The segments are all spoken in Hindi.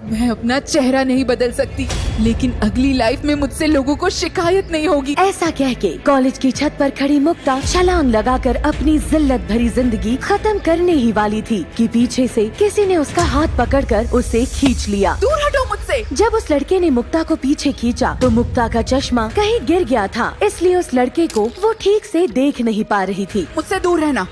मैं अपना चेहरा नहीं बदल सकती, लेकिन अगली लाइफ में मुझसे लोगों को शिकायत नहीं होगी। ऐसा कह के कॉलेज की छत पर खड़ी मुक्ता छलांग लगाकर अपनी जिल्लत भरी जिंदगी खत्म करने ही वाली थी कि पीछे से किसी ने उसका हाथ पकड़कर उसे खींच लिया। दूर हटो मुझसे। जब उस लड़के ने मुक्ता को पीछे खींचा तो मुक्ता का चश्मा कहीं गिर गया था, इसलिए उस लड़के को वो ठीक से देख नहीं पा रही थी। मुझसे दूर रहना,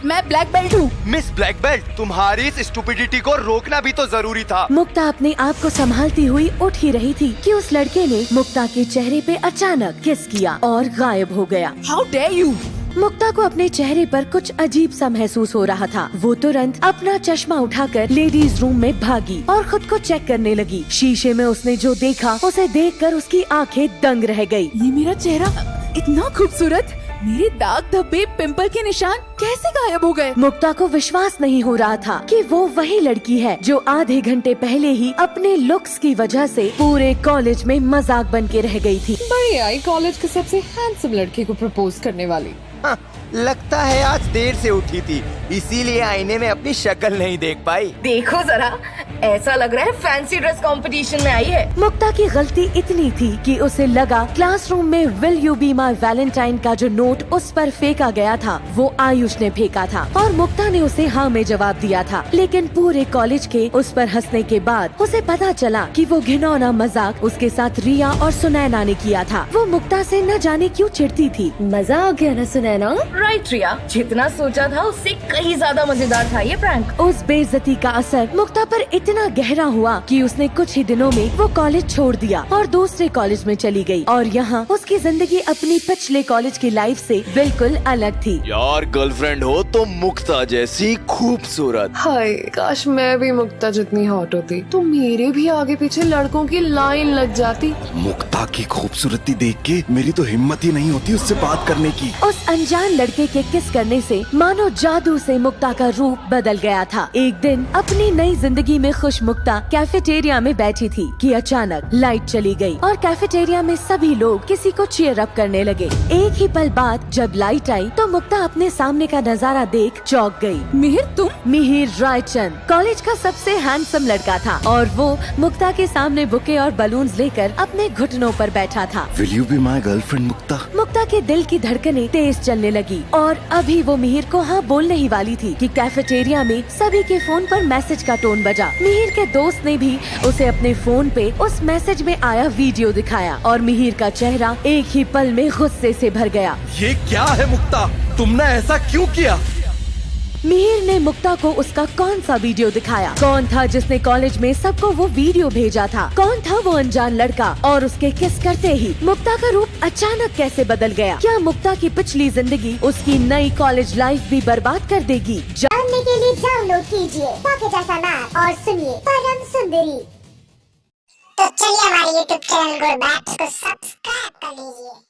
मैं ब्लैक बेल्ट हूँ। मिस ब्लैक बेल्ट, तुम्हारी इस स्टुपिडिटी को रोकना भी तो जरूरी था। मुक्ता अपने आप को संभालती हुई उठ ही रही थी कि उस लड़के ने मुक्ता के चेहरे पे अचानक किस किया और गायब हो गया। How dare you. मुक्ता को अपने चेहरे पर कुछ अजीब सा महसूस हो रहा था। वो तुरंत अपना चश्मा उठाकर लेडीज रूम में भागी और खुद को चेक करने लगी। शीशे में उसने जो देखा उसे देखकर उसकी आंखें दंग रह गई। ये मेरा चेहरा इतना खूबसूरत, मेरे दाग धब्बे पिंपल के निशान कैसे गायब हो गए? मुक्ता को विश्वास नहीं हो रहा था कि वो वही लड़की है जो आधे घंटे पहले ही अपने लुक्स की वजह से पूरे कॉलेज में मजाक बन के रह गई थी। बड़ी आई कॉलेज के सबसे हैंडसम लड़के को प्रपोज करने वाली। हाँ, लगता है आज देर से उठी थी, इसीलिए आईने में अपनी शक्ल नहीं देख पाई। देखो जरा, ऐसा लग रहा है फैंसी ड्रेस कंपटीशन में आई है। मुक्ता की गलती इतनी थी कि उसे लगा क्लासरूम में will you be my Valentine का जो नोट उस पर फेंका गया था वो आयुष ने फेंका था और मुक्ता ने उसे हाँ में जवाब दिया था। लेकिन पूरे कॉलेज के उस पर हंसने के बाद उसे पता चला कि वो घिनौना मजाक उसके साथ रिया और सुनैना ने किया था। वो मुक्ता से न जाने क्यों चिढ़ती थी। मजा आ गया ना सुनैना? राइट रिया, जितना सोचा था उससे कहीं ज्यादा मजेदार था ये प्रैंक। उस बेइज्जती का असर मुक्ता पर इतना गहरा हुआ कि उसने कुछ ही दिनों में वो कॉलेज छोड़ दिया और दूसरे कॉलेज में चली गई और यहाँ उसकी जिंदगी अपनी पिछले कॉलेज की लाइफ से बिल्कुल अलग थी। यार गर्लफ्रेंड हो तो मुक्ता जैसी खूबसूरत। हाय काश मैं भी मुक्ता जितनी हॉट होती तो मेरे भी आगे पीछे लड़कों की लाइन लग जाती। मुक्ता की खूबसूरती देख के मेरी तो हिम्मत ही नहीं होती उससे बात करने की। उस अनजान लड़के के किस करने से मानो जादू से मुक्ता का रूप बदल गया था। एक दिन अपनी नई जिंदगी में खुश मुक्ता कैफेटेरिया में बैठी थी कि अचानक लाइट चली गई और कैफेटेरिया में सभी लोग किसी को चीयर अप करने लगे। एक ही पल बाद जब लाइट आई तो मुक्ता अपने सामने का नजारा देख चौंक गई। मिहिर तुम? मिहिर रायचंद कॉलेज का सबसे हैंडसम लड़का था और वो मुक्ता के सामने बुके और बलून्स लेकर अपने घुटनों पर बैठा था। Will you be my girlfriend Mukta? Mukta के दिल की धड़कनें तेज चलने लगी और अभी वो मिहिर को हाँ बोलने ही वाली थी कि कैफेटेरिया में सभी के फोन पर मैसेज का टोन बजा। मिहिर के दोस्त ने भी उसे अपने फोन पे उस मैसेज में आया वीडियो दिखाया और मिहिर का चेहरा एक ही पल में गुस्से से भर गया। ये क्या है मुक्ता, तुमने ऐसा क्यों किया? मिहिर ने मुक्ता को उसका कौन सा वीडियो दिखाया? कौन था जिसने कॉलेज में सबको वो वीडियो भेजा था? कौन था वो अनजान लड़का? और उसके किस करते ही मुक्ता का रूप अचानक कैसे बदल गया? क्या मुक्ता की पिछली जिंदगी उसकी नई कॉलेज लाइफ भी बर्बाद कर देगी? जानने के लिए डाउनलोड कीजिए पॉकेट एफएम ऐप और सुनिए परम सुंदरी। तो चलिए हमारे YouTube चैनल गुड बैट्स को सब्सक्राइब कर लीजिए।